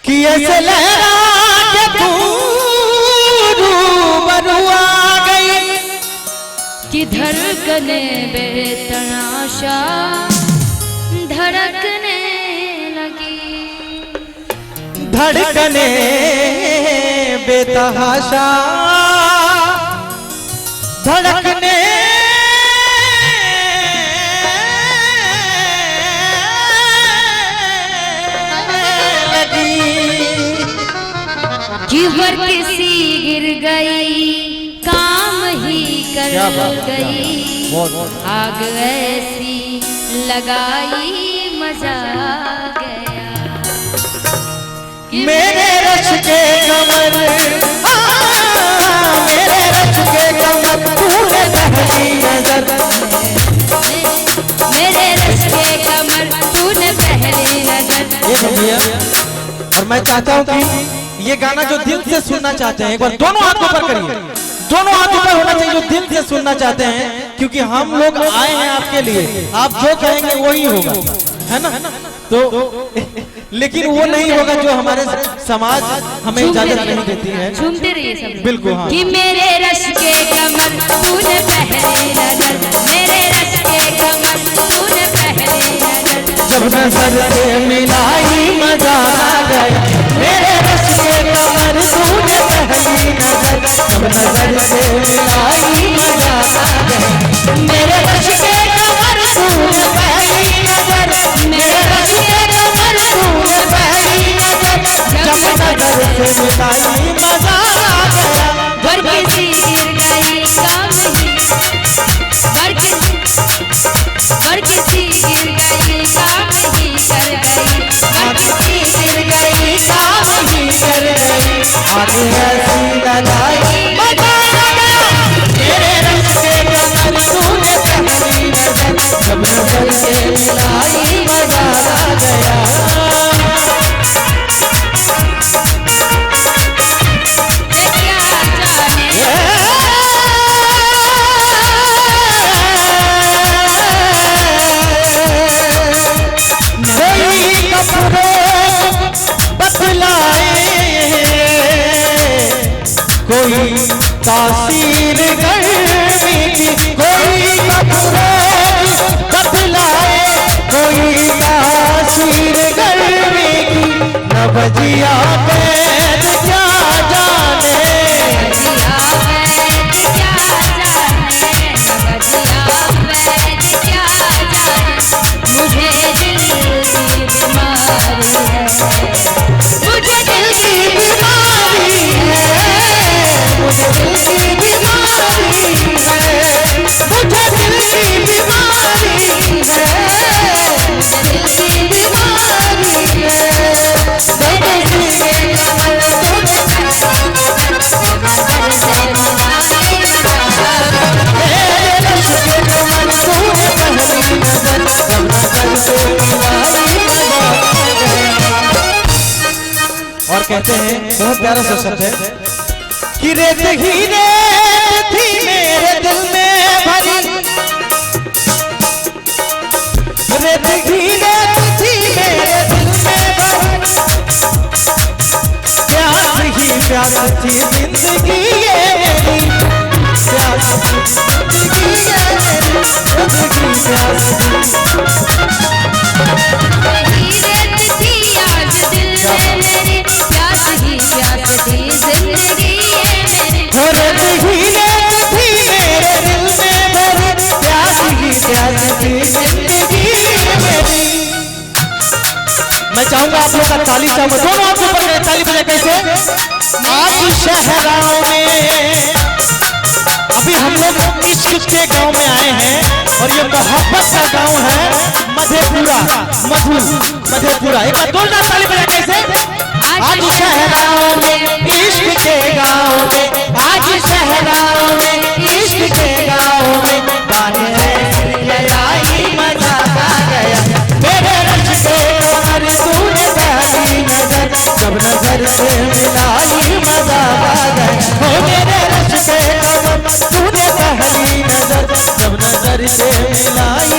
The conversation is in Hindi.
कि ऐसे लहरा के तू रूबरू आ गई कि धड़कने बेतनाशा धड़कने लगी, धड़कने बेतहाशा धड़कने कि हर किसी गिर गई काम ही कर गई, आग ऐसी लगाई मजा गया। मेरे रश के कमर मेरे रश के कमर तूने पहली नजर, मेरे रश के कमर तूने पहली नजर। ये भैया और मैं चाहता हूँ कि ये गाना जो दिल से सुनना चाहते हैं एक बार दोनों हाथ ऊपर करिए, दोनों हाथ ऊपर होना चाहिए जो दिल से सुनना चाहते हैं, क्योंकि हम लोग आए हैं आपके लिए, आप जो कहेंगे वही होगा, है ना? तो लेकिन वो नहीं होगा जो हमारे समाज हमें इजाजत नहीं देती है। झूमते रहिए सब। बिल्कुल हाँ। कि मेरे रश के कमर तूने पहली नजर, मेरे रश के कमर तूने पहली नजर, जब नजर से मिलाई मजा आ गया, मेरे रश के कमर तूने पहली नजर, जब नजर से मिलाई मजा आ गया, मेरे रश के कमर तूने पहली नजर, मेरे रश के कमर तूने पहली नजर, जब नजर से मिलाई मजा आ गया। वर किसी गिर गई काम ही, वर किसी गिर गई काम ही कर गई, वर किसी गिर गई काम ही कर गई, आग ऐसी लगाई मजा आ गया, मेरे रश के कमर तूने पहली नजर, जब नजर से मिलाई मजा आ गया। कोई तासीर गर्मी की, कोई कपड़े बदलाए, कोई तासीर गर्मी की, नवजिया बैद क्या जाने, नवजिया बैद क्या जाने, नवजिया बैद क्या जाने, मुझे दिल की बीमारी है, मुझे दिल की बीमारी है, मुझे दिल की बीमारी है, मुझे दिल की बीमारी है, दिल की बीमारी है। और कहते हैं बहुत प्यारा सा शब्द है कि रेत ही रेत थी मेरे दिल में भरी, रेत ही रेत थी मेरे दिल में भरी, प्यास ही प्यास थी जिंदगी ये मेरी, प्यास थी जिंदगी ये मेरी, जिंदगी प्यास थी। रेत थी आज दिल में मेरे, प्यास ही प्यास थी जिंदगी ये मेरे, रेत ही रेत थी मेरे दिल में भरी, प्यास ही प्यास थी जिंदगी मेरी। मैं चाहूंगा आप लोग का ताली चाहूंगा, दोनों हाथ ऊपर करें, ताली बजाए कैसे? आज शहरों में अभी हम लोग इश्क के गांव में आए हैं और ये मोहब्बत का गांव है मधेपुरा, मधेपुरा। एक बार जोरदार ताली बजाए कैसे? आज शहरों में इश्क के गांव में, आज शहरों में इश्क के गांव में, गाने आई मजा आ गया, मेरे रश के कमर तूने पहली नजर, जब नजर से मिलाई मजा आ गया, हो मेरे रश के कमर तूने पहली नजर, जब नजर से मिलाई